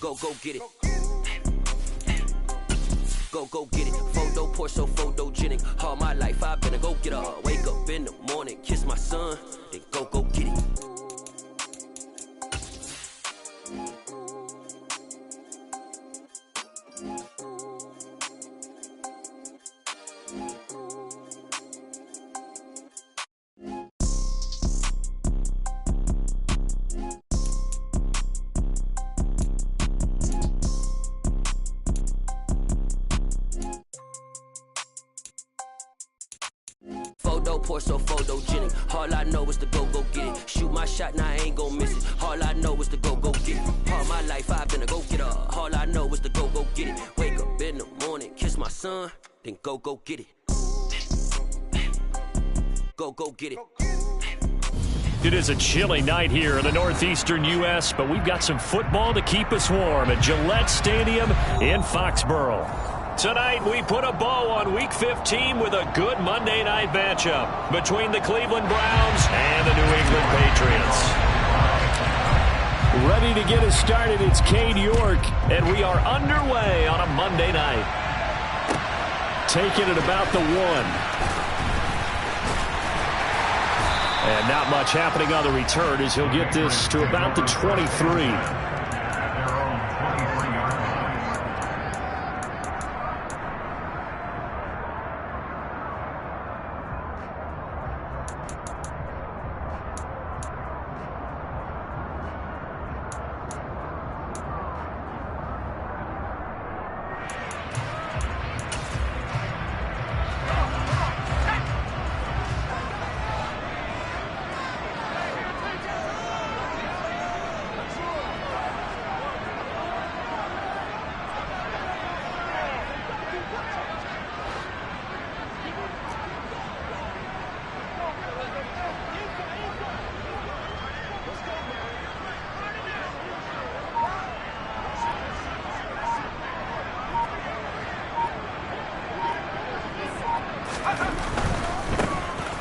Go get it. Go get it. Photo poor, so photogenic. All my life I've been a go-getter. Wake up in the morning, kiss my son, then go get it. Photo poor, so photogenic. All I know is to go get it. Shoot my shot, now I ain't gon' miss it. All I know is to go get it. All my life I've been a go-getter. All I know is to go get it. Wake up in the morning, kiss my son, then go get it. Go get it. It is a chilly night here in the northeastern U.S., but we've got some football to keep us warm at Gillette Stadium in Foxborough. Tonight, we put a bow on Week 15 with a good Monday night matchup between the Cleveland Browns and the New England Patriots. Ready to get us started, it's Cade York, and we are underway on a Monday night. Taking it about the 1. And not much happening on the return as he'll get this to about the 23.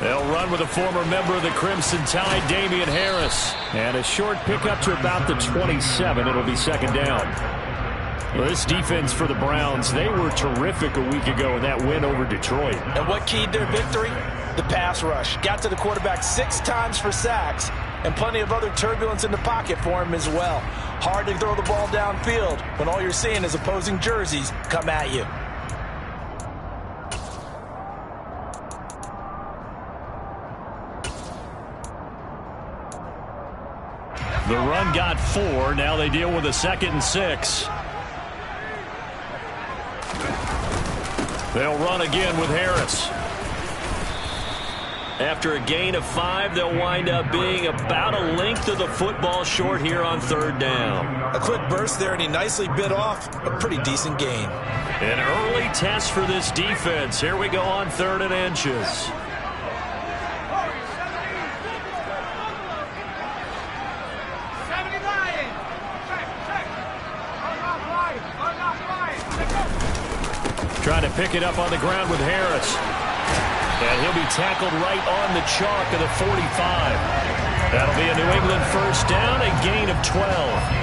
They'll run with a former member of the Crimson Tide, Damian Harris. And a short pickup to about the 27. It'll be second down. Well, this defense for the Browns, they were terrific a week ago in that win over Detroit. And what keyed their victory? The pass rush. Got to the quarterback 6 times for sacks, and plenty of other turbulence in the pocket for him as well. Hard to throw the ball downfield when all you're seeing is opposing jerseys come at you. The run got 4. Now they deal with a 2nd and 6. They'll run again with Harris. After a gain of 5, they'll wind up being about a length of the football short here on 3rd down. A quick burst there, and he nicely bit off a pretty decent gain. An early test for this defense. Here we go on 3rd and inches. Trying to pick it up on the ground with Harris. And he'll be tackled right on the chalk of the 45. That'll be a New England first down, a gain of 12.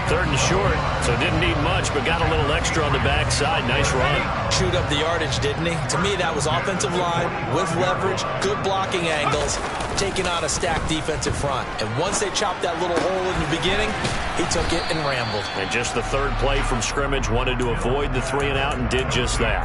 3rd and short, so didn't need much, but got a little extra on the backside. Nice run. Chewed up the yardage, didn't he? To me, that was offensive line with leverage, good blocking angles, taking on a stacked defensive front. And once they chopped that little hole in the beginning, he took it and rambled. And just the 3rd play from scrimmage, wanted to avoid the 3-and-out and did just that.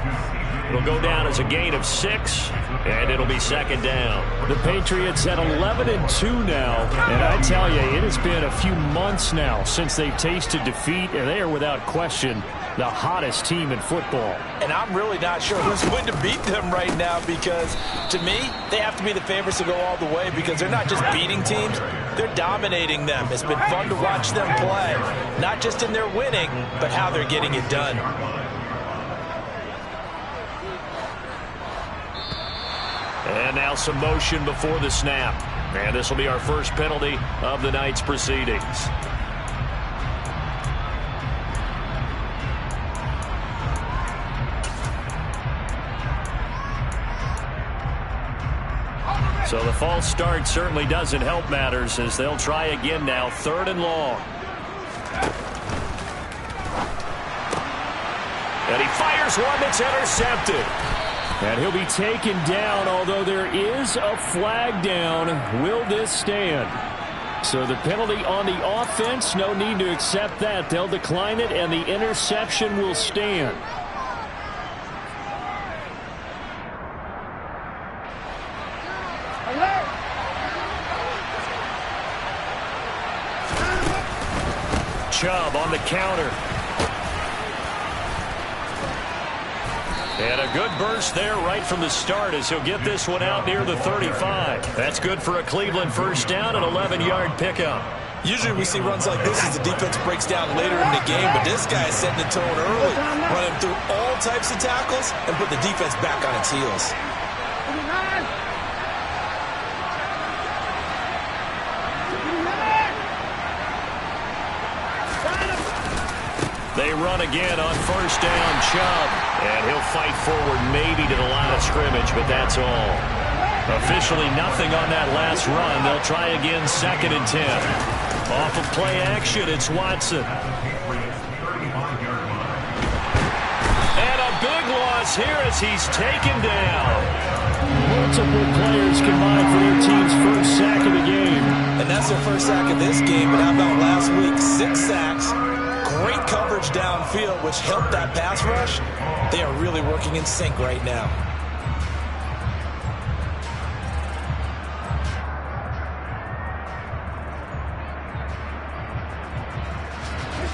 It'll go down as a gain of 6, and it'll be 2nd down. The Patriots at 11-2 now, and I tell you, it has been a few months now since they've tasted defeat, and they are without question the hottest team in football. And I'm really not sure who's going to beat them right now, because to me, they have to be the favorites to go all the way, because they're not just beating teams, they're dominating them. It's been fun to watch them play, not just in their winning, but how they're getting it done. And now some motion before the snap. And this will be our first penalty of the night's proceedings. So the false start certainly doesn't help matters as they'll try again now. 3rd and long. And he fires one that's intercepted. And he'll be taken down, although there is a flag down. Will this stand? So the penalty on the offense, no need to accept that. They'll decline it, and the interception will stand. Chubb on the counter. And a good burst there right from the start as he'll get this one out near the 35. That's good for a Cleveland first down, an 11-yard pickup. Usually we see runs like this as the defense breaks down later in the game, but this guy is setting the tone early, running through all types of tackles and put the defense back on its heels. They run again on first down, Chubb. And he'll fight forward maybe to the line of scrimmage, but that's all. Officially nothing on that last run. They'll try again 2nd and 10. Off of play action, it's Watson. And a big loss here as he's taken down. Multiple players combined for their team's first sack of the game. And that's their first sack of this game, but how about last week? 6 sacks. Great coverage downfield, which helped that pass rush. They are really working in sync right now.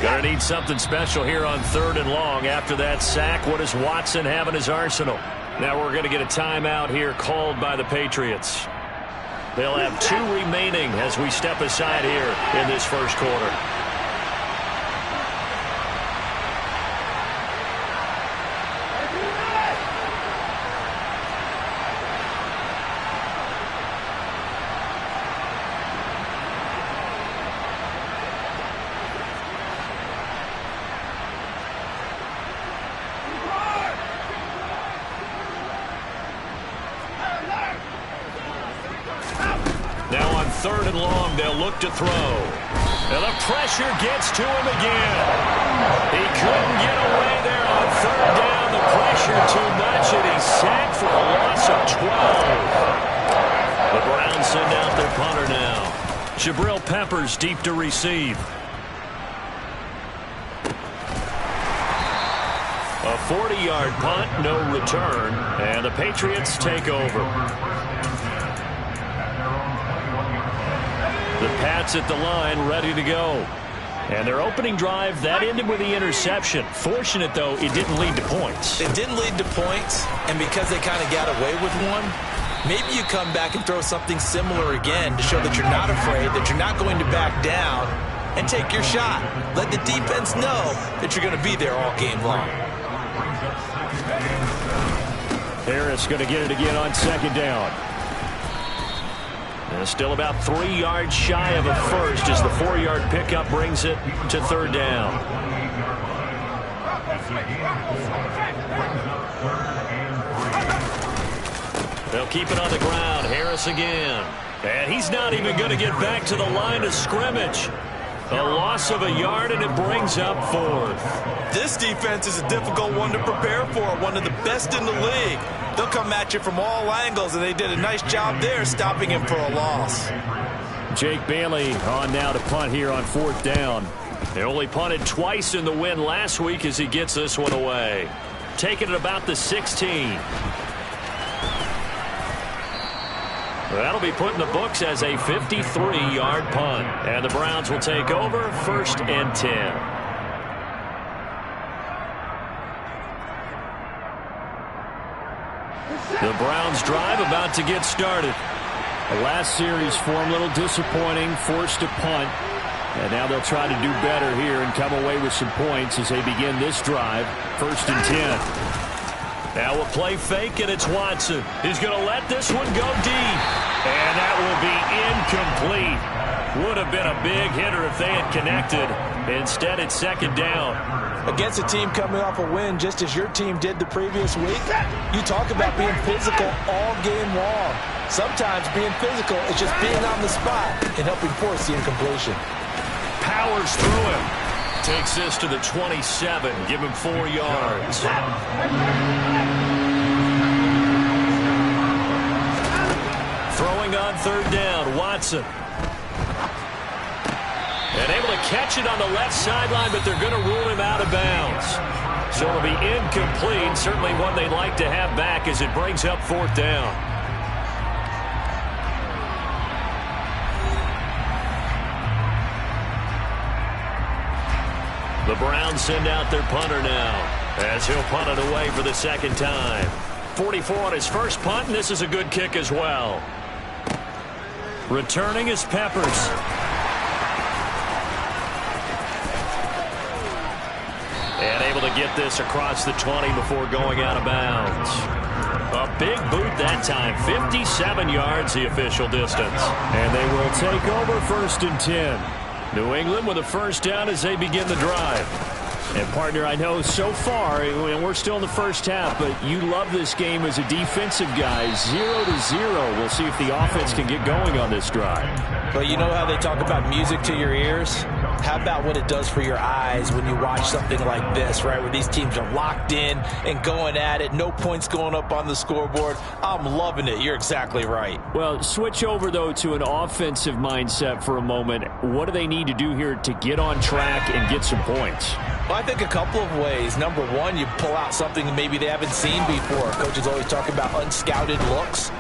Gonna need something special here on 3rd and long. After that sack, what does Watson have in his arsenal? Now we're going to get a timeout here called by the Patriots. They'll have 2 remaining as we step aside here in this first quarter. Now on 3rd and long, they'll look to throw. And the pressure gets to him again. He couldn't get away there on 3rd down. The pressure too much, and he's sacked for a loss of 12. The Browns send out their punter now. Jabril Peppers deep to receive. A 40-yard punt, no return, and the Patriots take over. The Pats at the line, ready to go. And their opening drive, that ended with the interception. Fortunate, though, it didn't lead to points. It didn't lead to points, and because they kind of got away with one, maybe you come back and throw something similar again to show that you're not afraid, that you're not going to back down, and take your shot. Let the defense know that you're going to be there all game long. Harris going to get it again on 2nd down. And still about 3 yards shy of a first as the 4-yard pickup brings it to 3rd down. They'll keep it on the ground. Harris again. And he's not even going to get back to the line of scrimmage. A loss of a yard, and it brings up 4th. This defense is a difficult one to prepare for, one of the best in the league. They'll come at you from all angles, and they did a nice job there stopping him for a loss. Jake Bailey on now to punt here on 4th down. They only punted twice in the win last week as he gets this one away. Taking it about the 16. That'll be put in the books as a 53-yard punt. And the Browns will take over 1st and 10. The Browns drive about to get started. The last series for them, a little disappointing, forced to punt. And now they'll try to do better here and come away with some points as they begin this drive. 1st and 10. Now a play fake, and it's Watson. He's going to let this one go deep. And that will be incomplete. Would have been a big hitter if they had connected. Instead, it's 2nd down. Against a team coming off a win just as your team did the previous week, you talk about being physical all game long. Sometimes being physical is just being on the spot and helping force the incompletion. Powers through him. Takes this to the 27. Give him 4 yards. Throwing on 3rd down, Watson. And able to catch it on the left sideline, but they're going to rule him out of bounds. So it'll be incomplete. Certainly one they'd like to have back as it brings up 4th down. The Browns send out their punter now as he'll punt it away for the 2nd time. 44 on his first punt, and this is a good kick as well. Returning is Peppers. And able to get this across the 20 before going out of bounds. A big boot that time. 57 yards the official distance. And they will take over 1st and 10. New England with a 1st down as they begin the drive. And, partner, I know so far, we're still in the first half, but you love this game as a defensive guy. 0-0. We'll see if the offense can get going on this drive. Well, you know how they talk about music to your ears? How about what it does for your eyes when you watch something like this, right, where these teams are locked in and going at it, no points going up on the scoreboard? I'm loving it. You're exactly right. Well, switch over, though, to an offensive mindset for a moment. What do they need to do here to get on track and get some points? Well, I think a couple of ways. Number one, you pull out something that maybe they haven't seen before. Coaches always talk about unscouted looks.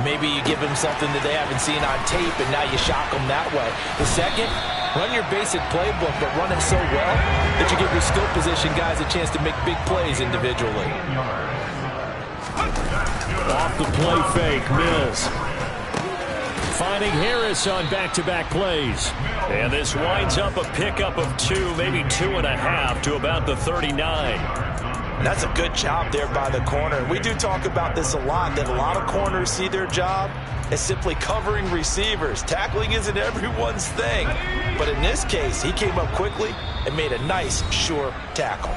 Maybe you give them something that they haven't seen on tape, and now you shock them that way. The second, run your basic playbook, but run it so well that you give your skill position guys a chance to make big plays individually. Off the play fake, Mills. Finding Harris on back-to-back plays. And this winds up a pickup of 2, maybe 2.5 to about the 39. And that's a good job there by the corner. We do talk about this a lot, that a lot of corners see their job as simply covering receivers. Tackling isn't everyone's thing. But in this case, he came up quickly and made a nice, sure tackle.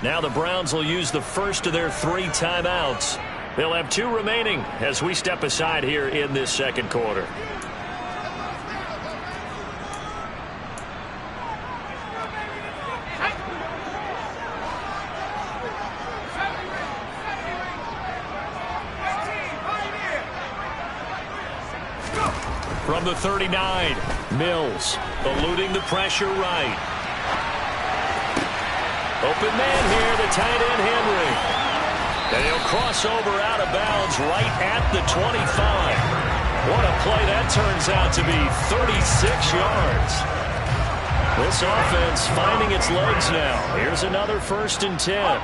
Now the Browns will use the first of their 3 timeouts. They'll have 2 remaining as we step aside here in this 2nd quarter. From the 39, Mills eluding the pressure right. Open man here, the tight end Henry. And he'll cross over out of bounds right at the 25. What a play that turns out to be, 36 yards. This offense finding its legs now. Here's another 1st and 10.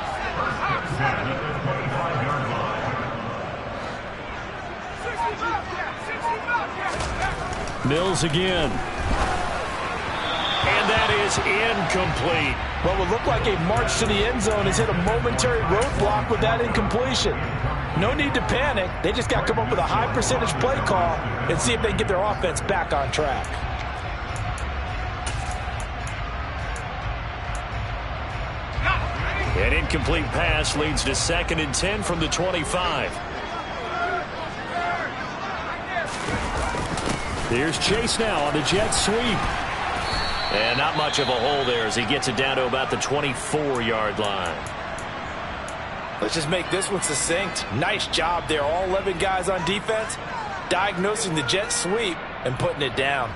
Mills again. And that is incomplete. What would look like a march to the end zone has hit a momentary roadblock with that incompletion. No need to panic. They just got to come up with a high percentage play call and see if they can get their offense back on track. An incomplete pass leads to 2nd and 10 from the 25. Here's Chase now on the jet sweep. And not much of a hole there as he gets it down to about the 24-yard line. Let's just make this one succinct. Nice job there. All 11 guys on defense diagnosing the jet sweep and putting it down.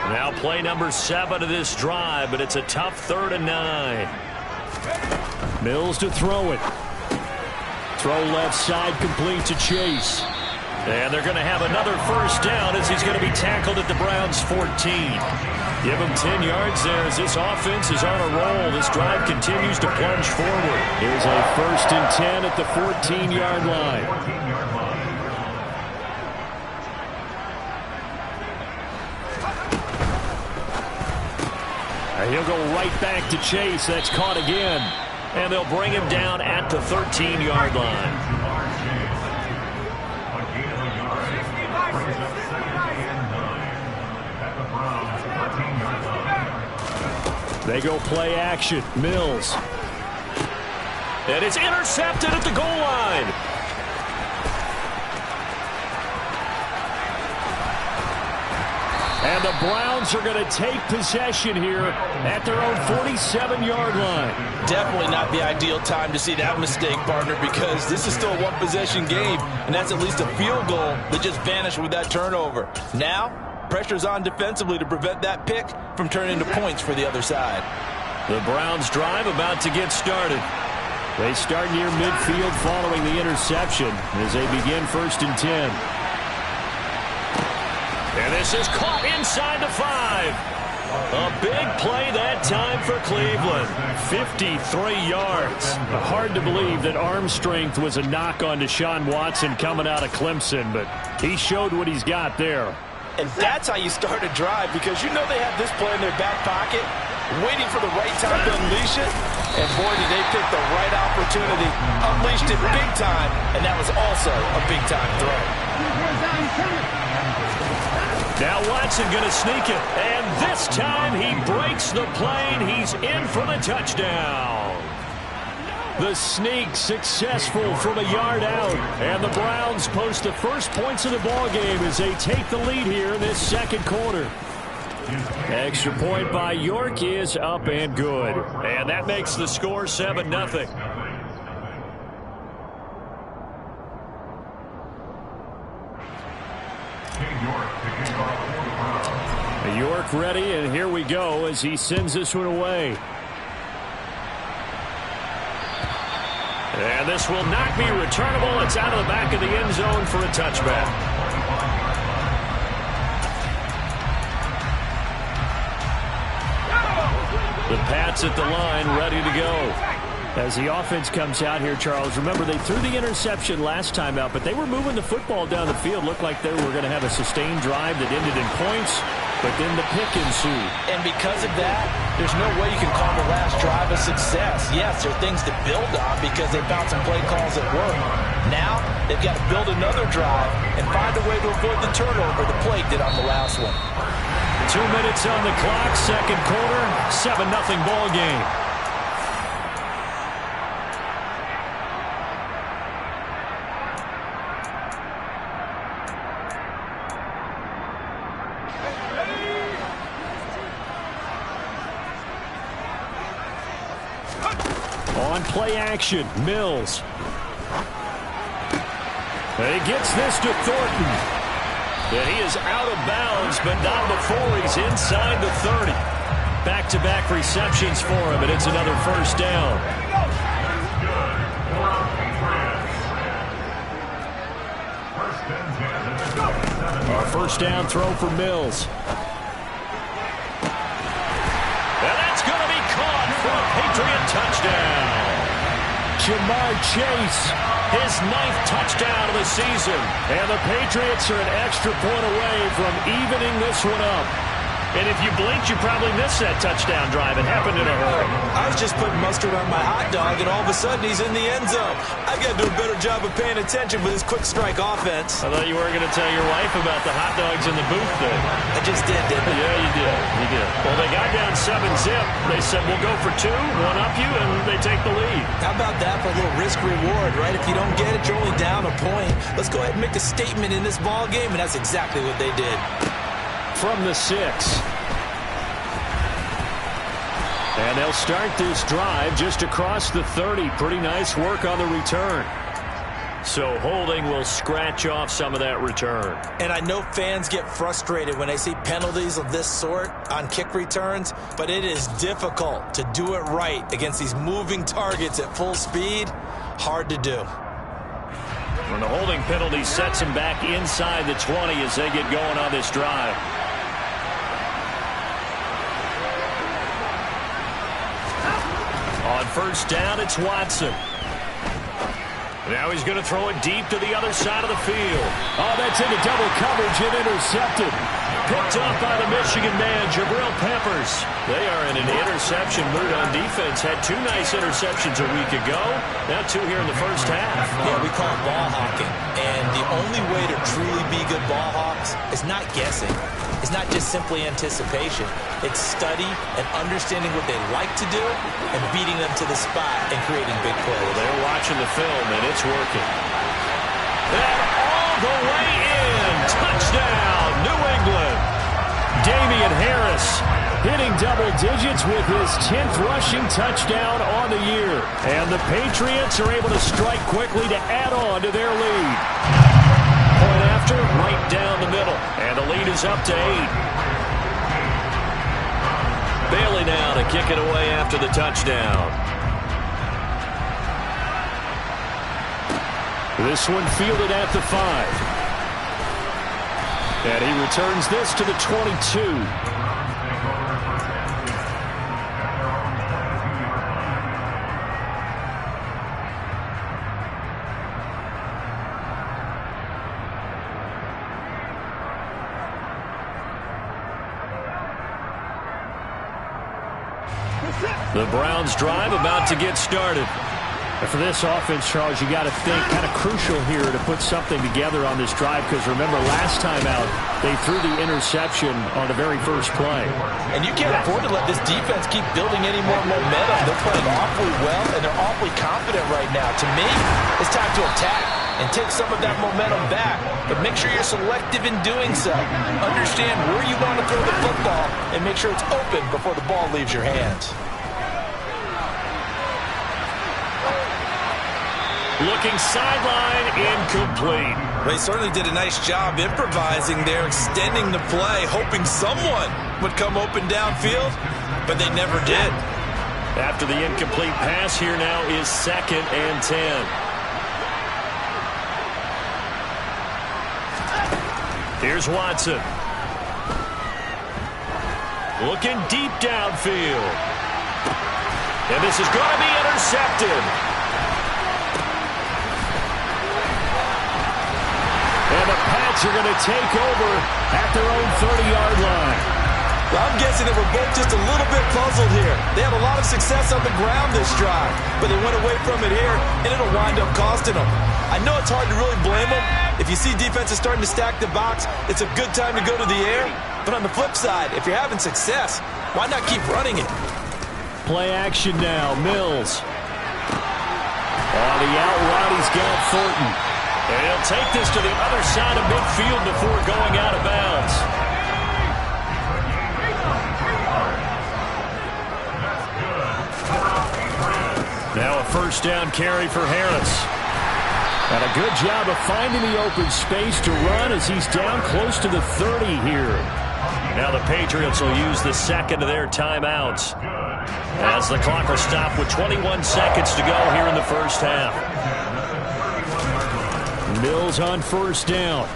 Now play number 7 of this drive, but it's a tough 3rd and 9. Mills to throw it. Throw left side complete to Chase. And they're going to have another first down as he's going to be tackled at the Browns' 14. Give him 10 yards there as this offense is on a roll. This drive continues to plunge forward. Here's a 1st and 10 at the 14-yard line. And he'll go right back to Chase. That's caught again. And they'll bring him down at the 13-yard line. They go play action. Mills. And it's intercepted at the goal line. And the Browns are going to take possession here at their own 47-yard line. Definitely not the ideal time to see that mistake, partner, because this is still a one-possession game, and that's at least a field goal that just vanished with that turnover. Now, pressure's on defensively to prevent that pick from turning into points for the other side. The Browns drive about to get started. They start near midfield following the interception as they begin 1st and 10. And this is caught inside the 5. A big play that time for Cleveland. 53 yards. Hard to believe that arm strength was a knock on Deshaun Watson coming out of Clemson, but he showed what he's got there. And that's how you start a drive, because you know they have this play in their back pocket, waiting for the right time to unleash it. And boy, did they pick the right opportunity. Unleashed it big time, and that was also a big-time throw. Now Watson going to sneak it, and this time he breaks the plane. He's in for the touchdown. The sneak successful from a yard out, and the Browns post the first points of the ball game as they take the lead here in this second quarter. Extra point by York is up and good, and that makes the score 7-0. York ready, and here we go as he sends this one away. And this will not be returnable. It's out of the back of the end zone for a touchback. The Pats at the line, ready to go. As the offense comes out here, Charles, remember they threw the interception last time out, but they were moving the football down the field. Looked like they were going to have a sustained drive that ended in points, but then the pick ensued. And because of that, there's no way you can call the last drive a success. Yes, there are things to build on because they found some play calls that work. Now, they've got to build another drive and find a way to avoid the turnover the play did on the last one. 2 minutes on the clock, second quarter, 7-0 ball game. On play action, Mills. And he gets this to Thornton. And he is out of bounds, but not before he's inside the 30. Back-to-back receptions for him, and it's another first down. Our first down throw for Mills. And that's going to be caught for a Patriot touchdown. Jamar Chase, his 9th touchdown of the season. And the Patriots are an extra point away from evening this one up. And if you blinked, you probably missed that touchdown drive. It happened in a hurry. I was just putting mustard on my hot dog, and all of a sudden he's in the end zone. I've got to do a better job of paying attention with this quick strike offense. I thought you weren't going to tell your wife about the hot dogs in the booth there. I just did, didn't I? Yeah, you did. You did. Well, they got down 7-zip. They said, we'll go for 2, one up you, and they take the lead. How about that for a little risk-reward, right? If you don't get it, you're only down a point. Let's go ahead and make a statement in this ball game, and that's exactly what they did. From the 6. And they'll start this drive just across the 30. Pretty nice work on the return. So holding will scratch off some of that return. And I know fans get frustrated when they see penalties of this sort on kick returns, but it is difficult to do it right against these moving targets at full speed. Hard to do. And the holding penalty sets them back inside the 20 as they get going on this drive. On first down, it's Watson. Now he's going to throw it deep to the other side of the field. Oh, that's into double coverage and intercepted. Picked off by the Michigan man, Jabril Peppers. They are in an interception mood on defense. Had 2 nice interceptions a week ago. Now 2 here in the first half. Yeah, we call it ball hawking. And the only way to truly be good ball hawks is not guessing. It's not just simply anticipation. It's study and understanding what they like to do and beating them to the spot and creating big plays. Well, they're watching the film, and it's working. And all the way in. Touchdown, New England. Damian Harris hitting double digits with his 10th rushing touchdown on the year. And the Patriots are able to strike quickly to add on to their lead. Point after, right down the middle. And the lead is up to 8. Bailey now to kick it away after the touchdown. This one fielded at the 5. And he returns this to the 22. The Browns drive about to get started. And for this offense, Charles, you got to think kind of crucial here to put something together on this drive because remember last time out they threw the interception on the very first play. And you can't afford to let this defense keep building any more momentum. They're playing awfully well and they're awfully confident right now. To me, it's time to attack and take some of that momentum back. But make sure you're selective in doing so. Understand where you want to throw the football and make sure it's open before the ball leaves your hands. Looking sideline, incomplete. They certainly did a nice job improvising there, extending the play, hoping someone would come open downfield, but they never did. After the incomplete pass, here now is 2nd and 10. Here's Watson. Looking deep downfield. And this is going to be intercepted. And the Pats are going to take over at their own 30-yard line. Well, I'm guessing that we're both just a little bit puzzled here. They had a lot of success on the ground this drive, but they went away from it here, and it'll wind up costing them. I know it's hard to really blame them. If you see defenses starting to stack the box, it's a good time to go to the air. But on the flip side, if you're having success, why not keep running it? Play action now, Mills. On the out route, he's got Thornton. And he'll take this to the other side of midfield before going out of bounds. Now a first down carry for Harris. And a good job of finding the open space to run as he's down close to the 30 here. Now the Patriots will use the second of their timeouts as the clock will stop with 21 seconds to go here in the first half. Mills on first down.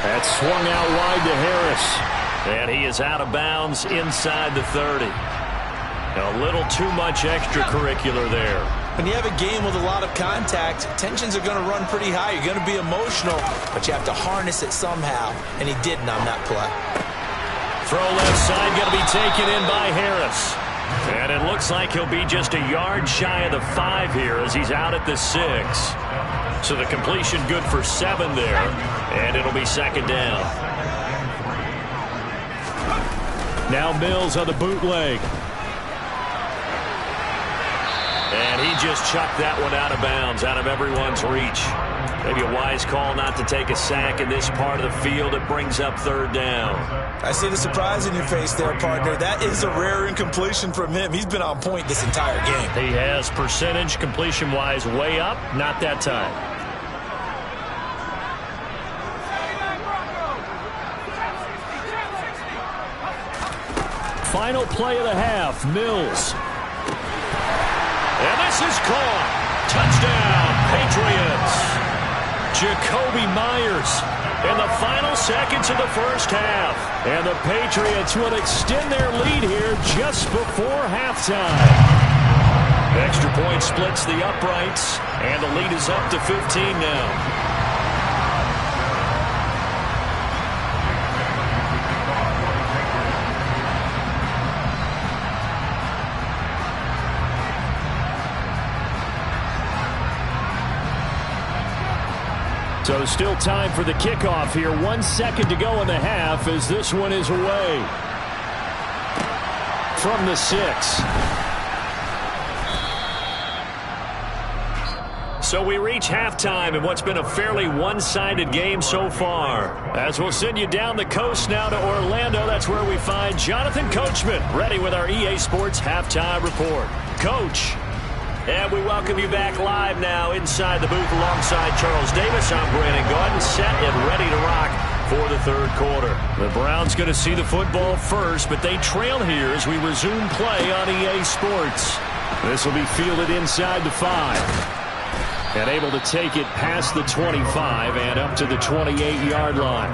That's swung out wide to Harris. And he is out of bounds inside the 30. A little too much extracurricular there. When you have a game with a lot of contact, tensions are going to run pretty high. You're going to be emotional, but you have to harness it somehow. And he didn't on that play. Throw left side going to be taken in by Harris. And it looks like he'll be just a yard shy of the 5 here as he's out at the 6. So the completion good for 7 there. And it'll be second down. Now Mills on the bootleg. And he just chucked that one out of bounds, out of everyone's reach. Maybe a wise call not to take a sack in this part of the field. It brings up third down. I see the surprise in your face there, partner. That is a rare incompletion from him. He's been on point this entire game. He has percentage completion-wise way up. Not that time. Final play of the half, Mills. And this is caught. Touchdown, Patriots. Patriots. Jacoby Myers in the final seconds of the first half. And the Patriots will extend their lead here just before halftime. Extra point splits the uprights, and the lead is up to 15 now. So still time for the kickoff here. 1 second to go in the half as this one is away. From the 6. So we reach halftime in what's been a fairly one-sided game so far. As we'll send you down the coast now to Orlando, that's where we find Jonathan Coachman, ready with our EA Sports Halftime Report. Coach. And we welcome you back live now inside the booth alongside Charles Davis. I'm Brandon Gaudin, set and ready to rock for the third quarter. The Browns going to see the football first, but they trail here as we resume play on EA Sports. This will be fielded inside the 5. And able to take it past the 25 and up to the 28-yard line.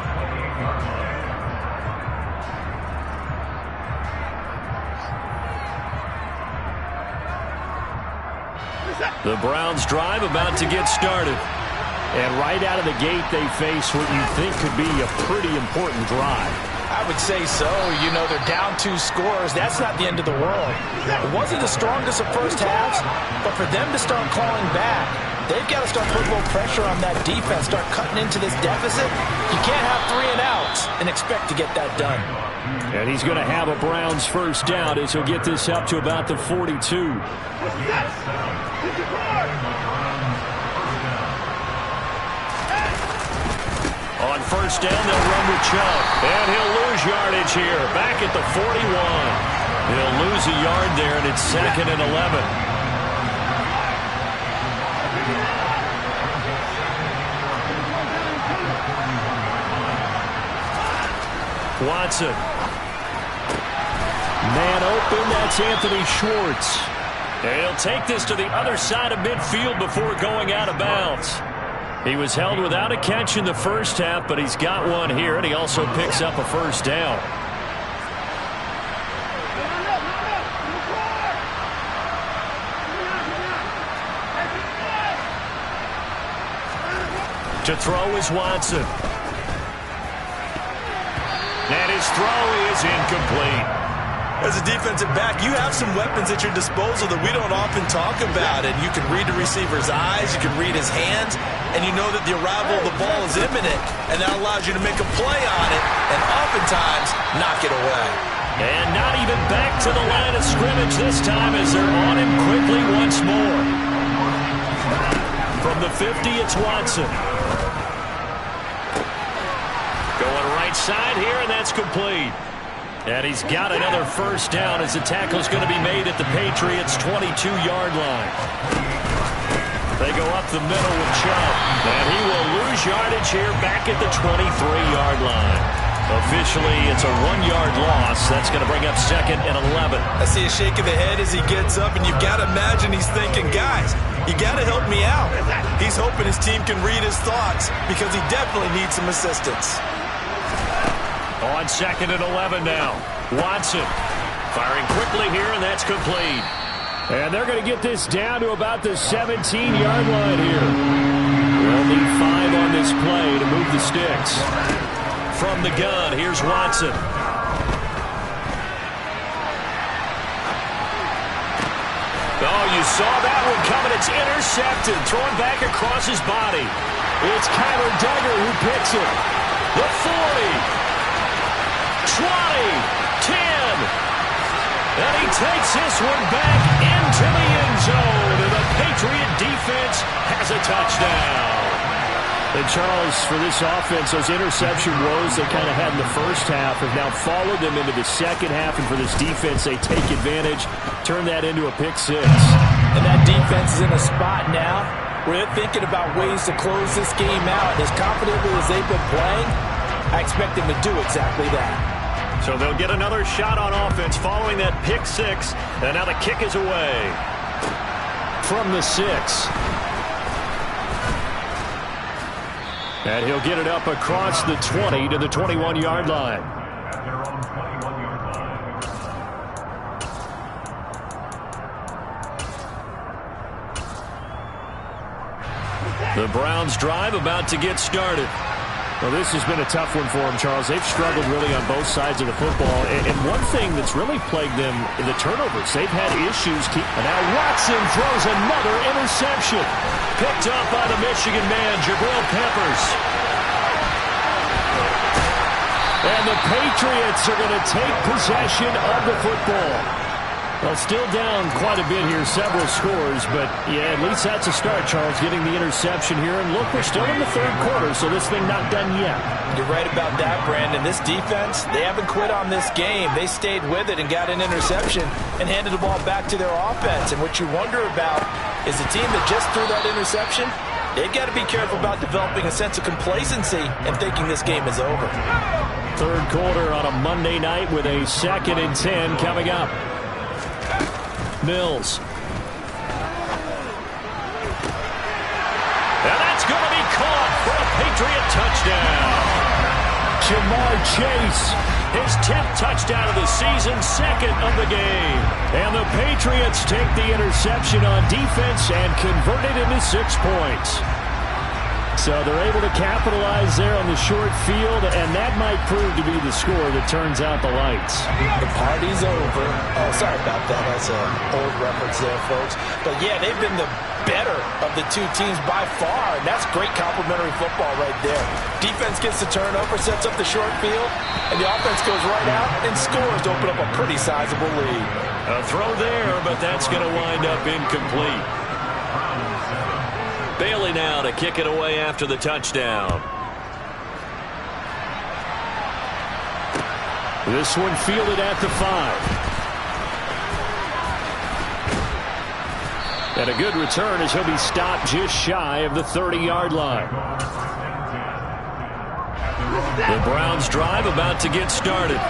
The Browns drive about to get started. And right out of the gate, they face what you think could be a pretty important drive. I would say so. You know, they're down 2 scores. That's not the end of the world. It wasn't the strongest of first halves, but for them to start clawing back, they've got to start putting a little pressure on that defense, start cutting into this deficit. You can't have 3 and outs and expect to get that done. And he's going to have a Browns first down as he'll get this up to about the 42. On first down, they'll run with Chubb. And he'll lose yardage here, back at the 41. He'll lose a yard there, and it's 2nd and 11. Watson. Man open, that's Anthony Schwartz. And he'll take this to the other side of midfield before going out of bounds. He was held without a catch in the first half, but he's got one here, and he also picks up a first down. To throw is Watson. And his throw is incomplete. As a defensive back, you have some weapons at your disposal that we don't often talk about. And you can read the receiver's eyes, you can read his hands, and you know that the arrival of the ball is imminent. And that allows you to make a play on it and oftentimes knock it away. And not even back to the line of scrimmage this time as they're on him quickly once more. From the 50, it's Watson. Going right side here, and that's complete. And he's got another first down as the tackle's going to be made at the Patriots' 22-yard line. They go up the middle with Chubb. And he will lose yardage here back at the 23-yard line. Officially, it's a 1-yard loss. That's going to bring up 2nd and 11. I see a shake of the head as he gets up, and you've got to imagine he's thinking, guys, you got to help me out. He's hoping his team can read his thoughts because he definitely needs some assistance. On 2nd and 11 now. Watson firing quickly here, and that's complete. And they're going to get this down to about the 17-yard line here. We'll need 5 on this play to move the sticks. From the gun, here's Watson. Oh, you saw that one coming. It's intercepted. Thrown back across his body. It's Kyler Duggar who picks it. The 40. 20, 10, and he takes this one back into the end zone, and the Patriot defense has a touchdown. And Charles, for this offense, those interception woes they kind of had in the first half have now followed them into the second half, and for this defense, they take advantage, turn that into a pick 6. And that defense is in a spot now where they're thinking about ways to close this game out. As confidently as they've been playing, I expect them to do exactly that. So they'll get another shot on offense following that pick 6, and now the kick is away. From the 6. And he'll get it up across the 20 to the 21-yard line. The Browns drive about to get started. Well, this has been a tough one for them, Charles. They've struggled really on both sides of the football. And one thing that's really plagued them in the turnovers, they've had issues. And now Watson throws another interception. Picked up by the Michigan man, Jabril Peppers. And the Patriots are going to take possession of the football. Well, still down quite a bit here, several scores, but yeah, at least that's a start, Charles, getting the interception here. And look, we're still in the third quarter, so this thing not done yet. You're right about that, Brandon. This defense, they haven't quit on this game. They stayed with it and got an interception and handed the ball back to their offense. And what you wonder about is the team that just threw that interception, they've got to be careful about developing a sense of complacency and thinking this game is over. Third quarter on a Monday night with a 2nd and 10 coming up. Mills. And that's going to be caught for a Patriot touchdown. Jamar Chase. His 10th touchdown of the season, 2nd of the game. And the Patriots take the interception on defense and convert it into 6 points. So they're able to capitalize there on the short field, and that might prove to be the score that turns out the lights. The party's over. Oh, sorry about that. That's an old reference there, folks. But, yeah, they've been the better of the two teams by far, and that's great complimentary football right there. Defense gets the turnover, sets up the short field, and the offense goes right out and scores to open up a pretty sizable lead. A throw there, but that's going to wind up incomplete. Bailey now to kick it away after the touchdown. This one fielded at the 5. And a good return as he'll be stopped just shy of the 30-yard line. The Browns drive about to get started.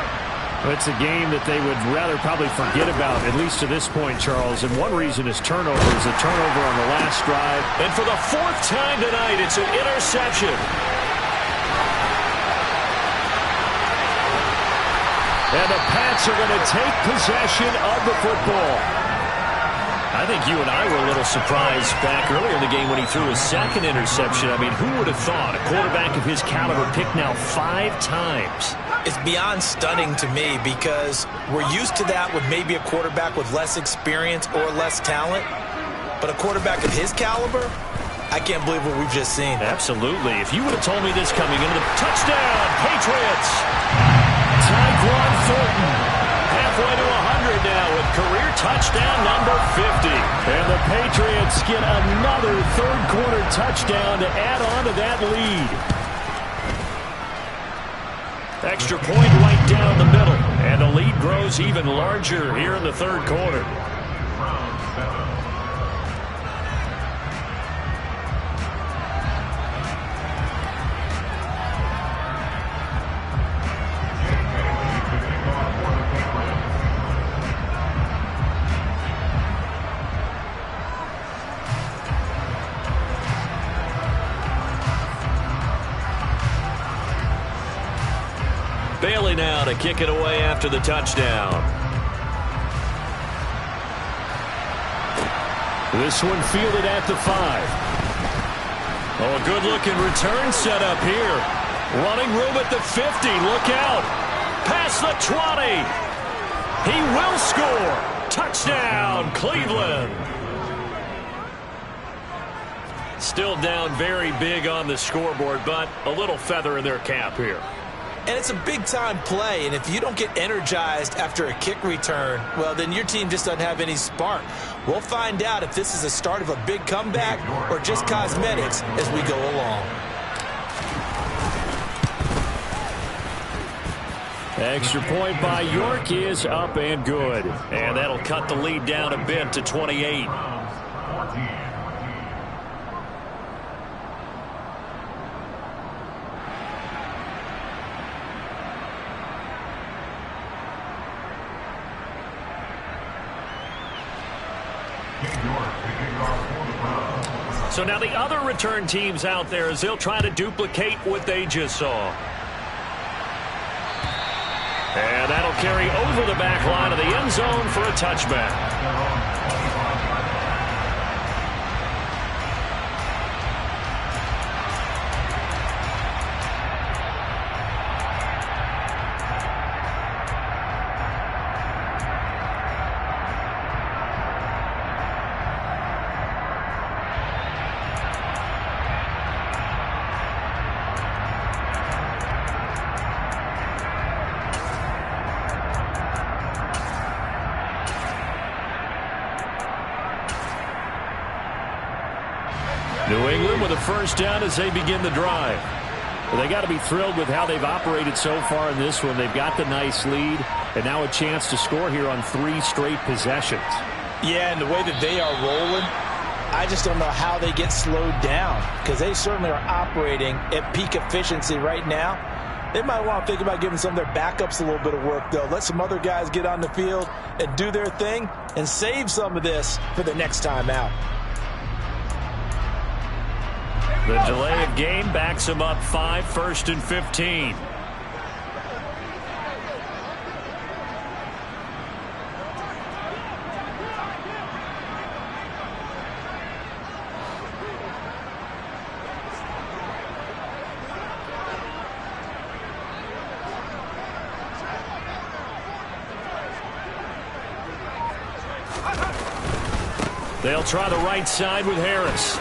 It's a game that they would rather probably forget about, at least to this point, Charles. And one reason is turnovers. A turnover on the last drive. And for the 4th time tonight, it's an interception. And the Pats are going to take possession of the football. I think you and I were a little surprised back earlier in the game when he threw his 2nd interception. I mean, who would have thought a quarterback of his caliber picked now 5 times? It's beyond stunning to me because we're used to that with maybe a quarterback with less experience or less talent. But a quarterback of his caliber, I can't believe what we've just seen. Absolutely. If you would have told me this coming into the touchdown, Patriots. Tyquan Thornton. Halfway to 100 now with career touchdown number 50. And the Patriots get another third-quarter touchdown to add on to that lead. Extra point right down the middle. And the lead grows even larger here in the third quarter. Bailey now to kick it away after the touchdown. This one fielded at the 5. Oh, a good-looking return set up here. Running room at the 50. Look out. Past the 20. He will score. Touchdown, Cleveland. Still down very big on the scoreboard, but a little feather in their cap here. And it's a big-time play, and if you don't get energized after a kick return, well, then your team just doesn't have any spark. We'll find out if this is the start of a big comeback or just cosmetics as we go along. Extra point by York is up and good. And that'll cut the lead down a bit to 28. So now the other return teams out there as they'll try to duplicate what they just saw. And that'll carry over the back line of the end zone for a touchback. New England with a first down as they begin the drive. Well, they got to be thrilled with how they've operated so far in this one. They've got the nice lead, and now a chance to score here on 3 straight possessions. Yeah, and the way that they are rolling, I just don't know how they get slowed down, because they certainly are operating at peak efficiency right now. They might want to think about giving some of their backups a little bit of work, though. Let some other guys get on the field and do their thing and save some of this for the next time out. The delay of game backs them up 5, 1st and 15. They'll try the right side with Harris.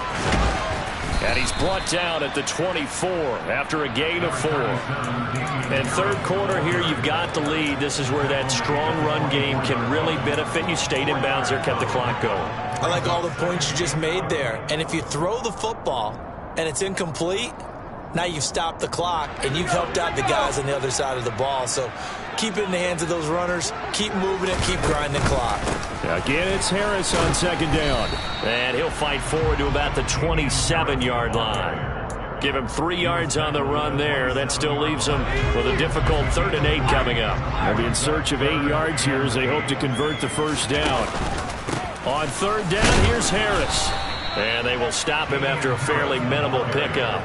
And he's brought down at the 24 after a gain of 4. And third quarter here, you've got the lead. This is where that strong run game can really benefit you. Stayed in bounds there, kept the clock going. I like all the points you just made there. And if you throw the football and it's incomplete, now you've stopped the clock and you've helped out the guys on the other side of the ball. So keep it in the hands of those runners. Keep moving it. Keep grinding the clock. Again, it's Harris on second down. And he'll fight forward to about the 27-yard line. Give him 3 yards on the run there. That still leaves him with a difficult 3rd and 8 coming up. They'll be in search of 8 yards here as they hope to convert the first down. On 3rd down, here's Harris. And they will stop him after a fairly minimal pickup.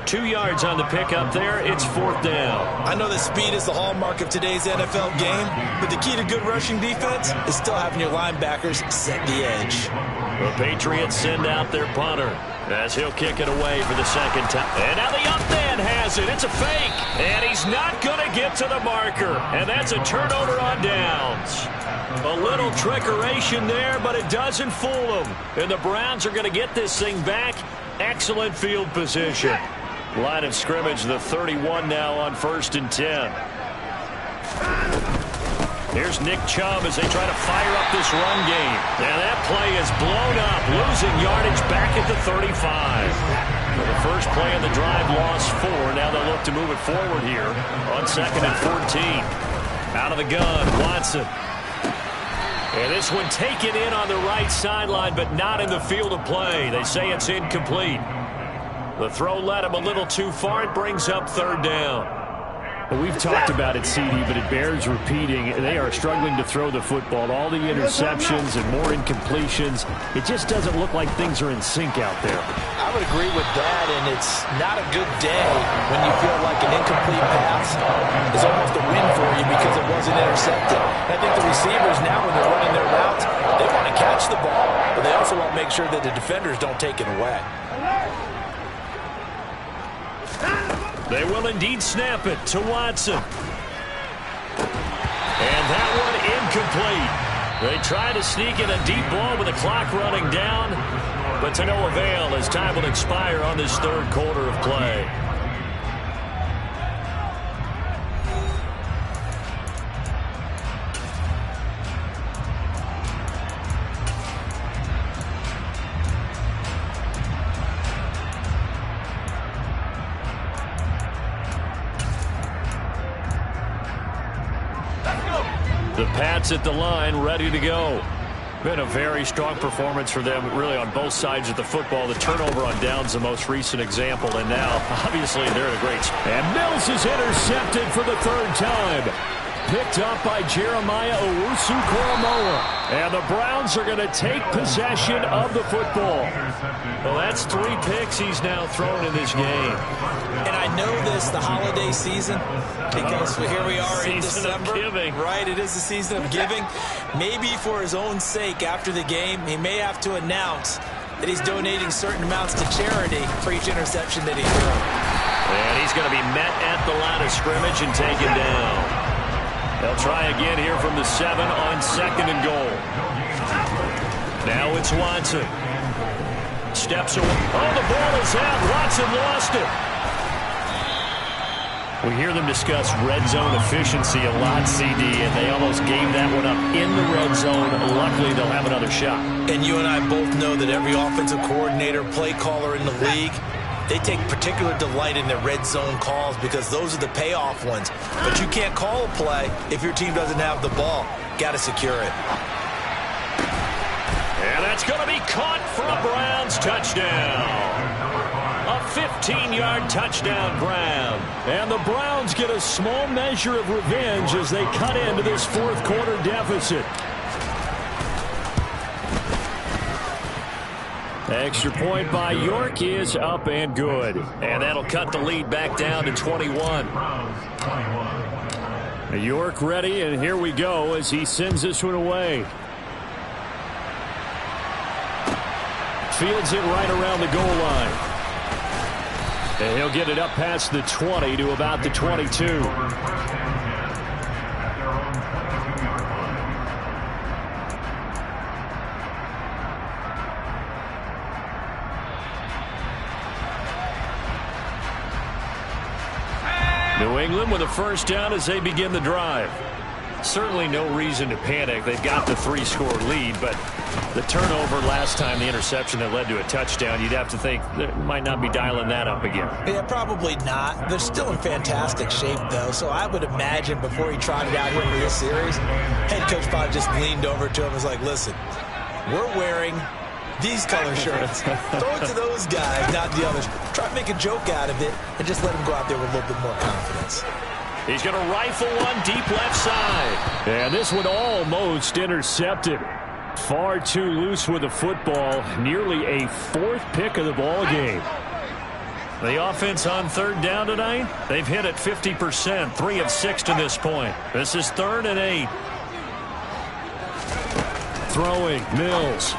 2 yards on the pickup there. It's 4th down. I know that speed is the hallmark of today's NFL game, but the key to good rushing defense is still having your linebackers set the edge. The Patriots send out their punter as he'll kick it away for the second time. And now the up man has it. It's a fake. And he's not going to get to the marker. And that's a turnover on downs. A little trickeration there, but it doesn't fool them. And the Browns are going to get this thing back. Excellent field position. Line of scrimmage, the 31 now on 1st and 10. Here's Nick Chubb as they try to fire up this run game. And that play is blown up, losing yardage back at the 35. For the first play of the drive, lost 4. Now they'll look to move it forward here on 2nd and 14. Out of the gun, Watson. And this one taken in on the right sideline, but not in the field of play. They say it's incomplete. The throw led him a little too far. It brings up 3rd down. Well, we've talked about it, CD, but it bears repeating. They are struggling to throw the football. All the interceptions and more incompletions. It just doesn't look like things are in sync out there. I would agree with that, and it's not a good day when you feel like an incomplete pass is almost a win for you because it wasn't intercepted. And I think the receivers now, when they're running their routes, they want to catch the ball, but they also want to make sure that the defenders don't take it away. They will indeed snap it to Watson. And that one incomplete. They try to sneak in a deep ball with the clock running down, but to no avail as time will expire on this 3rd quarter of play. The Pats at the line, ready to go. Been a very strong performance for them, really, on both sides of the football. The turnover on downs, the most recent example, and now, obviously, they're in a great spot. And Mills is intercepted for the 3rd time. picked up by Jeremiah Owusu-Koramoah. And the Browns are going to take possession of the football. Well, that's 3 picks he's now thrown in this game. And I know this, the holiday season, because here we are in December. Right, it is the season of giving. Maybe for his own sake, after the game, he may have to announce that he's donating certain amounts to charity for each interception that he throws. And he's going to be met at the line of scrimmage and taken down. They'll try again here from the 7 on 2nd and goal. Now it's Watson. Steps away. Oh, the ball is out. Watson lost it. We hear them discuss red zone efficiency a lot, CD, and they almost gave that one up in the red zone. Luckily, they'll have another shot. And you and I both know that every offensive coordinator, play caller in the league, they take particular delight in their red zone calls because those are the payoff ones. But you can't call a play if your team doesn't have the ball. Got to secure it. And that's going to be caught for a Browns touchdown. A 15-yard touchdown grab. And the Browns get a small measure of revenge as they cut into this 4th quarter deficit. Extra point by York is up and good. And that'll cut the lead back down to 21. York ready, and here we go as he sends this one away. Fields it right around the goal line. And he'll get it up past the 20 to about the 22. New England with a first down as they begin the drive. Certainly no reason to panic. They've got the 3-score lead, but the turnover last time, the interception that led to a touchdown, you'd have to think they might not be dialing that up again. Yeah, probably not. They're still in fantastic shape, though, so I would imagine before he trotted out here for this series, head coach probably just leaned over to him and was like, listen, we're wearing these color shirts. Throw it to those guys, not the others. Try to make a joke out of it and just let them go out there with a little bit more confidence. He's going to rifle one deep left side. And this one almost intercepted. Far too loose with the football. Nearly a 4th pick of the ball game. The offense on 3rd down tonight, they've hit it 50%, 3 of 6 to this point. This is 3rd and 8. Throwing, Mills.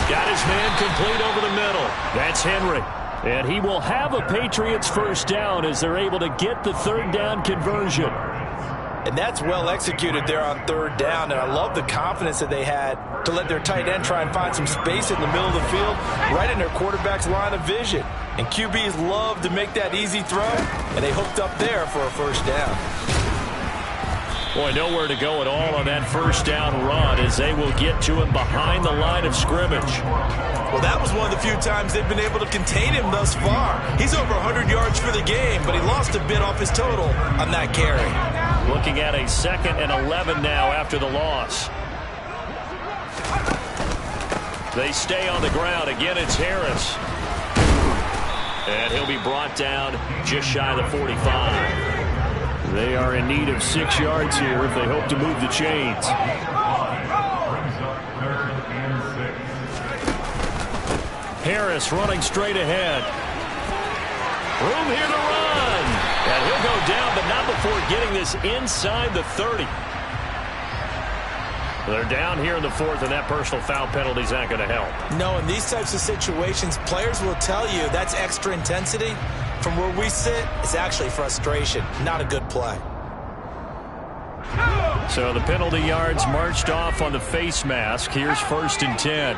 Got his man complete over the middle. That's Henry. And he will have a Patriots first down as they're able to get the 3rd down conversion. And that's well executed there on 3rd down. And I love the confidence that they had to let their tight end try and find some space in the middle of the field, right in their quarterback's line of vision. And QBs love to make that easy throw, and they hooked up there for a first down. Boy, nowhere to go at all on that first down run as they will get to him behind the line of scrimmage. Well, that was one of the few times they've been able to contain him thus far. He's over 100 yards for the game, but he lost a bit off his total on that carry. Looking at a 2nd and 11 now after the loss. They stay on the ground. Again, it's Harris. And he'll be brought down just shy of the 45. They are in need of 6 yards here if they hope to move the chains. Harris running straight ahead. Room here to run. And he'll go down, but not before getting this inside the 30. They're down here in the 4th, and that personal foul penalty is not going to help. No, in these types of situations, players will tell you that's extra intensity. From where we sit, it's actually frustration. Not a good play. So the penalty yards marched off on the face mask. Here's 1st and 10.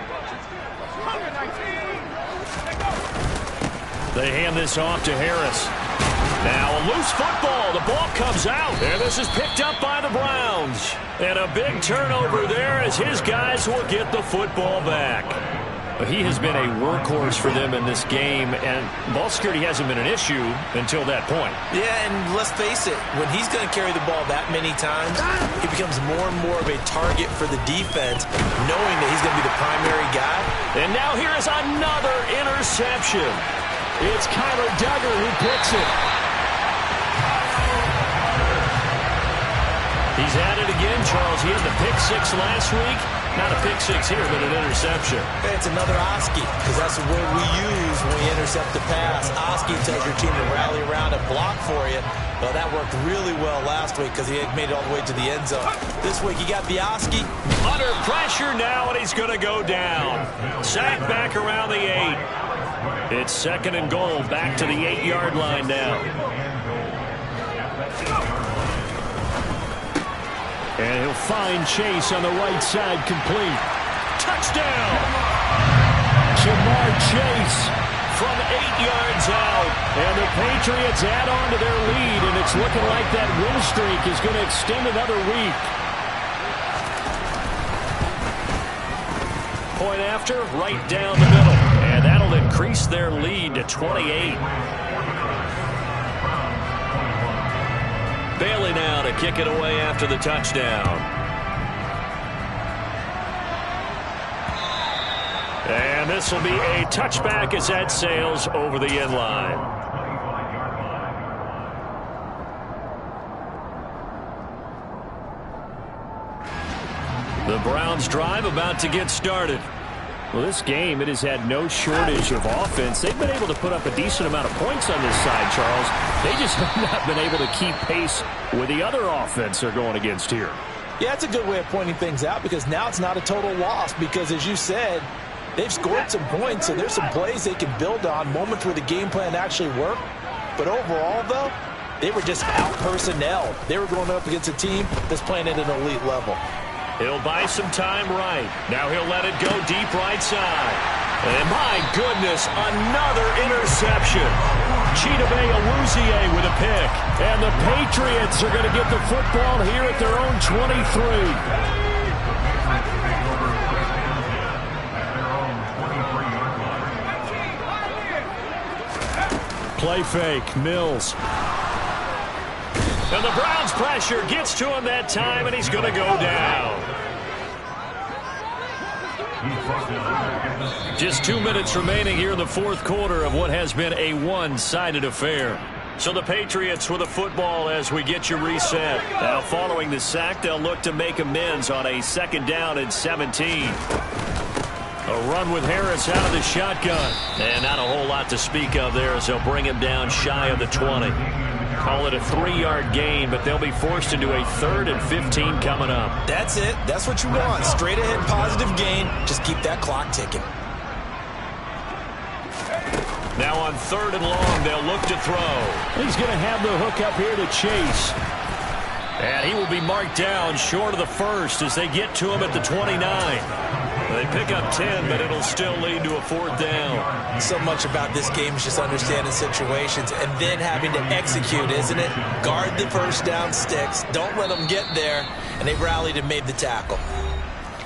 They hand this off to Harris. Now a loose football. The ball comes out. And this is picked up by the Browns. And a big turnover there as his guys will get the football back. He has been a workhorse for them in this game, and ball security hasn't been an issue until that point. Yeah, and let's face it, when he's going to carry the ball that many times, he becomes more and more of a target for the defense, knowing that he's going to be the primary guy. And now here is another interception. It's Kyler Duggar who picks it. He's at it again, Charles. He had the pick six last week. Not a pick six here, but an interception. It's another Oski, because that's the word we use when we intercept the pass. Oski tells your team to rally around and block for you. Well, that worked really well last week because he had made it all the way to the end zone. This week, he got the Oski. Under pressure now, and he's going to go down. Sack back around the 8. It's 2nd and goal, back to the 8-yard line now. And he'll find Chase on the right side, complete. Touchdown! Jamar Chase from 8 yards out. And the Patriots add on to their lead, and it's looking like that win streak is going to extend another week. Point after, right down the middle. And that'll increase their lead to 28. Bailey now to kick it away after the touchdown. And this will be a touchback as that sails over the end line. The Browns drive about to get started. Well, this game, it has had no shortage of offense. They've been able to put up a decent amount of points on this side, Charles. They just have not been able to keep pace with the other offense they're going against here. Yeah, it's a good way of pointing things out because now it's not a total loss because, as you said, they've scored some points, so there's some plays they can build on, moments where the game plan actually worked. But overall, though, they were just out-personnelled. They were going up against a team that's playing at an elite level. He'll buy some time right. Now he'll let it go deep right side. And my goodness, another interception. Chidobe Awuzie with a pick. And the Patriots are going to get the football here at their own 23. Play fake, Mills. And the Browns' pressure gets to him that time, and he's going to go down. Just 2 minutes remaining here in the fourth quarter of what has been a one-sided affair. So the Patriots with the football as we get you reset. Now following the sack, they'll look to make amends on a 2nd down and 17. A run with Harris out of the shotgun. And not a whole lot to speak of there as they'll bring him down shy of the 20. Call it a 3-yard gain, but they'll be forced into a 3rd and 15 coming up. That's it. That's what you want. Straight ahead positive gain. Just keep that clock ticking. Now on 3rd and long, they'll look to throw. He's going to have the hook up here to Chase. And he will be marked down short of the first as they get to him at the 29. They pick up 10, but it'll still lead to a 4th down. So much about this game is just understanding situations and then having to execute, isn't it? Guard the first down sticks. Don't let them get there. And they rallied and made the tackle.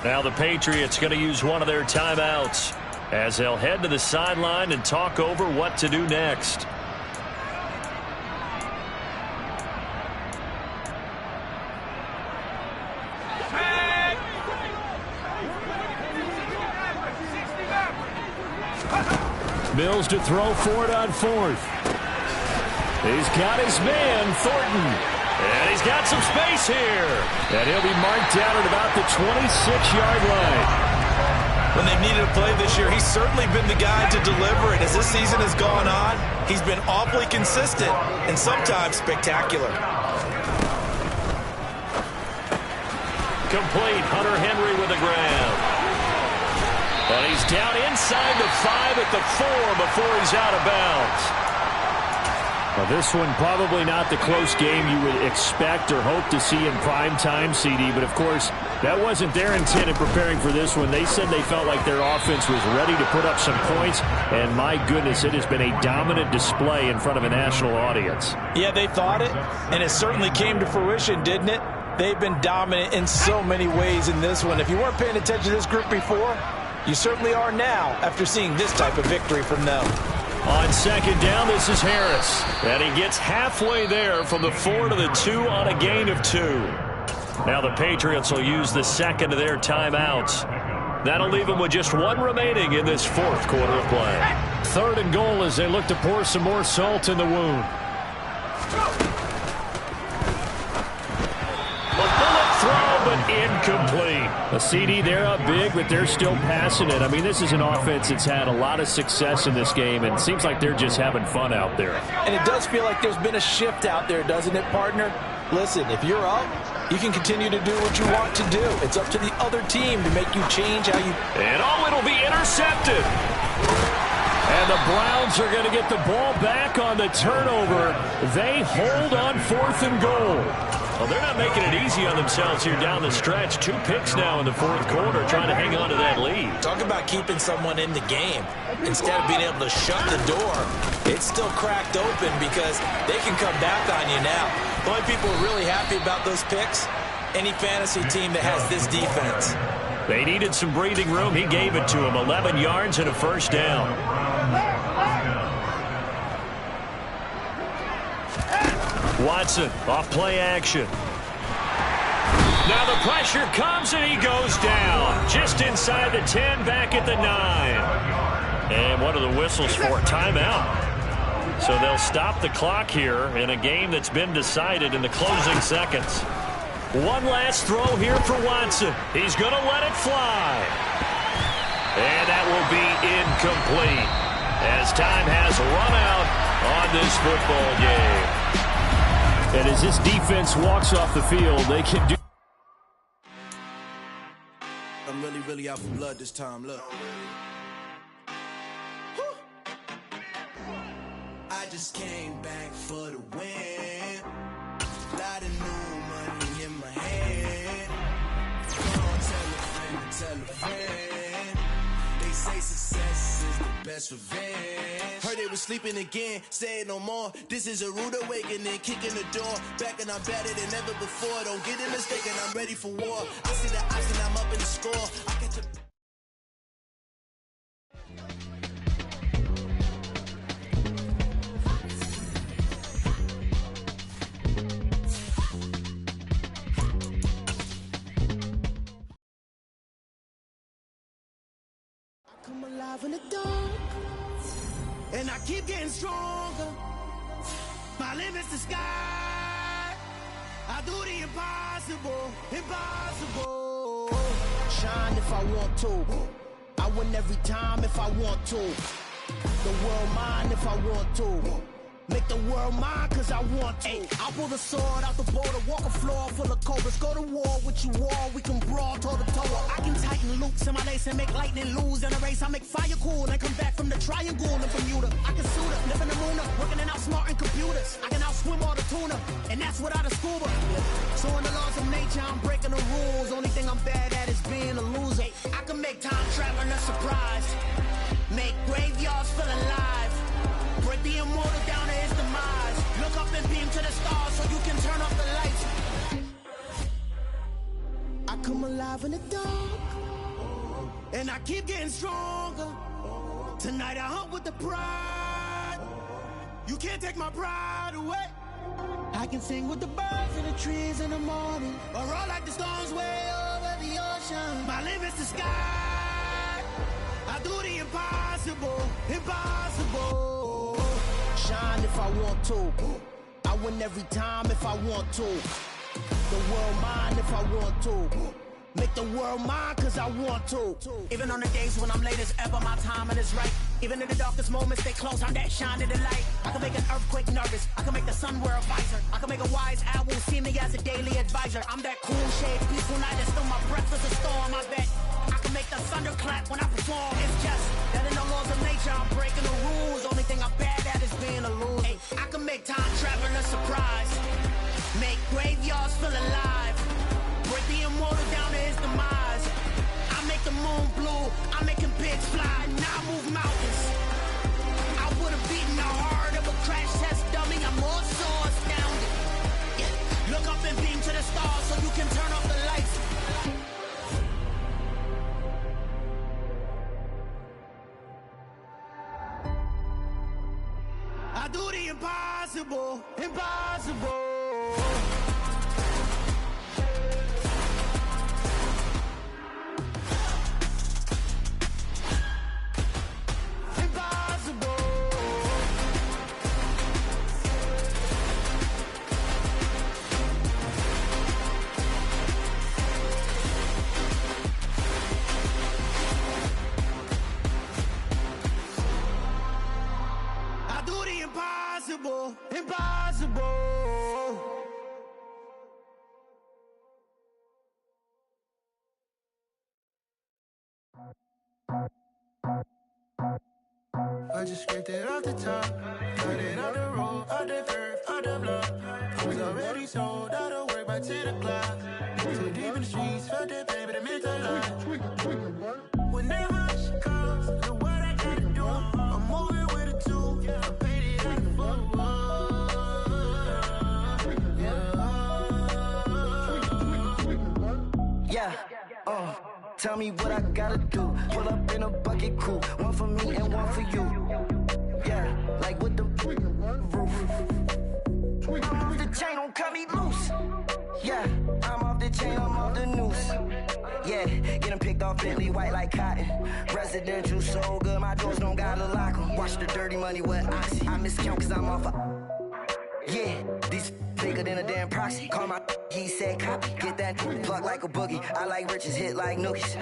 Now the Patriots going to use one of their timeouts as they'll head to the sideline and talk over what to do next. Mills to throw for it on 4th. He's got his man, Thornton. And he's got some space here. And he'll be marked down at about the 26-yard line. When they've needed a play this year, he's certainly been the guy to deliver it. As this season has gone on, he's been awfully consistent and sometimes spectacular. Complete. Hunter Henry with the grab. And he's down inside the 5 at the 4 before he's out of bounds. Well, this one probably not the close game you would expect or hope to see in prime time, CD. But, of course, that wasn't their intent in preparing for this one. They said they felt like their offense was ready to put up some points. And, my goodness, it has been a dominant display in front of a national audience. Yeah, they thought it, and it certainly came to fruition, didn't it? They've been dominant in so many ways in this one. If you weren't paying attention to this group before, you certainly are now after seeing this type of victory from them. On 2nd down, this is Harris. And he gets halfway there from the 4 to the 2 on a gain of 2. Now the Patriots will use the 2nd of their timeouts. That'll leave them with just 1 remaining in this 4th quarter of play. 3rd and goal as they look to pour some more salt in the wound. incomplete. A CD, they're up big, but they're still passing it. I mean, this is an offense that's had a lot of success in this game, and it seems like they're just having fun out there. And it does feel like there's been a shift out there, doesn't it, partner? Listen, if you're up, you can continue to do what you want to do. It's up to the other team to make you change how you... And it'll be intercepted. And the Browns are going to get the ball back on the turnover. They hold on 4th and goal. Well, they're not making it easy on themselves here down the stretch. 2 picks now in the 4th quarter, trying to hang on to that lead. Talk about keeping someone in the game. Instead of being able to shut the door, it's still cracked open because they can come back on you now. The only people who are really happy about those picks, any fantasy team that has this defense. They needed some breathing room. He gave it to them. 11 yards and a first down. Watson off play action. Now the pressure comes and he goes down. Just inside the 10, back at the 9. And what are the whistles for? Timeout. So they'll stop the clock here in a game that's been decided in the closing seconds. One last throw here for Watson. He's going to let it fly. And that will be incomplete as time has run out on this football game. And as this defense walks off the field, they can do... I'm really out for blood this time, look. I just came back for the win. Lot of new money in my hand. Come on, tell a friend. They say success is the best revenge. Heard they was sleeping again, say it no more. This is a rude awakening, kicking the door. Back and I'm better than ever before. Don't get it mistaken, I'm ready for war. I see the odds and I'm up in the score. I catch a... Come alive in the dark, and I keep getting stronger. My limit's the sky. I do the impossible, impossible. Shine if I want to. I win every time if I want to. The world mine if I want to. Make the world mine cause I want to. I'll pull the sword out the border, walk a floor full of cobras. Go to war with you all, we can brawl toe to toe. I can tighten loops in my lace and make lightning lose in a race. I make fire cool and come back from the triangle in Bermuda. I can suit up, live in the moon up, working and outsmarting computers. I can outswim all the tuna, and that's without a scuba. So in the laws of nature, I'm breaking the rules. Only thing I'm bad at is being a loser. I can make time traveling a surprise. Make graveyards feel alive. Break the immortal down to his demise. Look up and beam to the stars so you can turn off the lights. I come alive in the dark, and I keep getting stronger. Tonight I hunt with the pride. You can't take my pride away. I can sing with the birds and the trees in the morning, or roll like the storms way over the ocean. My limit's the sky. I do the impossible, impossible. Shine if I want to. I win every time if I want to. The world mine if I want to. Make the world mine cause I want to. Even on the days when I'm late as ever, my timing is right. Even in the darkest moments, stay close, I'm that shine in the light. I can make an earthquake nervous, I can make the sun wear a visor. I can make a wise owl see me as a daily advisor. I'm that cool shade, peaceful night, and still my breath is a storm. I bet I can make the thunder clap when I perform. It's just that in the laws of nature, I'm breaking the rules. Only thing I'm bad at is being a loser. Hey, I can make time traveling a surprise. Make graveyards feel alive. Break the immortal down to his demise. I make the moon blue, I'm making pigs fly. Now I move mountains. I would've beaten the heart of a crash test dummy. I'm more so astounded. Yeah. Look up and beam to the stars so you can turn off the lights. I do the impossible, impossible. do the impossible, impossible. I just scraped it off the top, got it on the road, out the curve, out the block. I was already sold, out of work by 10 o'clock. So deep in the streets, felt that pain, but it meant a lot. Whenever she calls, look what I gotta do. I'm moving with a two, I'm painted out of football. Yeah, tell me what I gotta do. Pull up in a bucket crew, one for me and one for you. Yeah, like with the roof. I'm off the chain, don't cut me loose. Yeah, I'm off the chain, I'm off the noose. Yeah, get them picked off Bentley, white like cotton. Residential so good, my doors don't gotta lock 'em. Watch the dirty money with Oxy. I miscount cause I'm off a... Yeah, these bigger than a damn proxy. Call my he said copy. Get that plug like a boogie. I like riches, hit like nookies.